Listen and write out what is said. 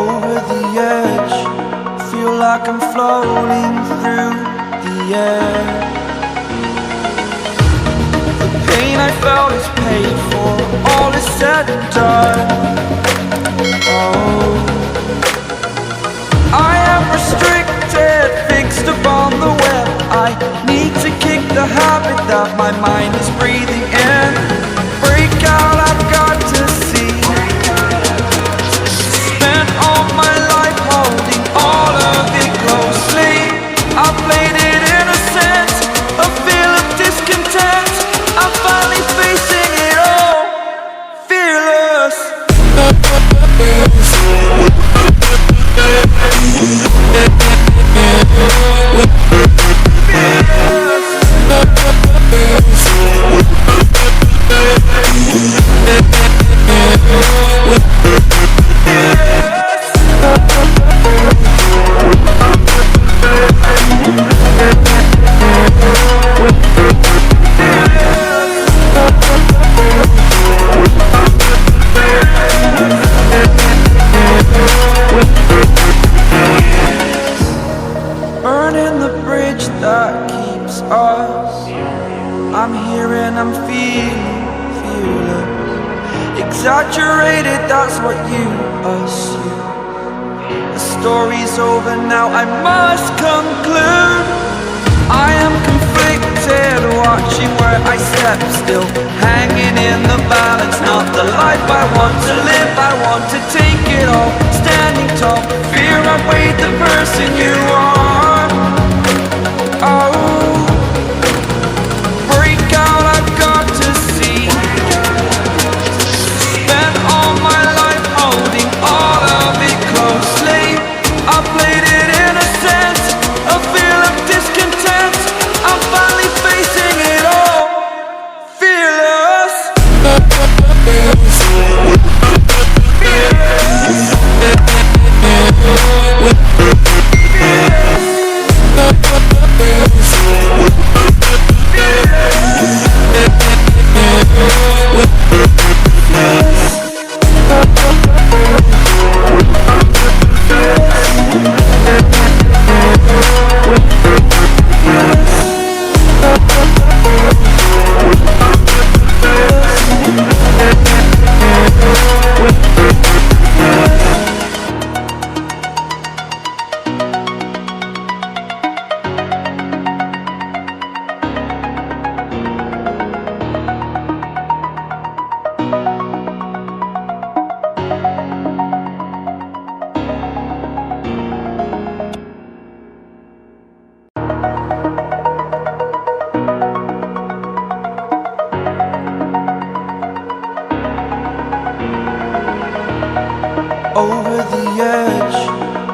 over the edge. Feel like I'm floating through the air. The pain I felt is paid for, all is said and done. Oh, I am restricted, fixed upon the web. I need to kick the habit that my mind is breathing in. Break out, I've got to see. Spent all my life holding all of it closely. I played it innocent, a feel of discontent. I'm finally facing it all, fearless. Burning the bridge that keeps us. I'm here and I'm feeling fearless. Exaggerated, that's what you assume. The story's over now, I must conclude. I am conflicted, watching where I step still, hanging in the balance. Not the life I want to live, I want to take it all. Standing tall, fear I weighed the person you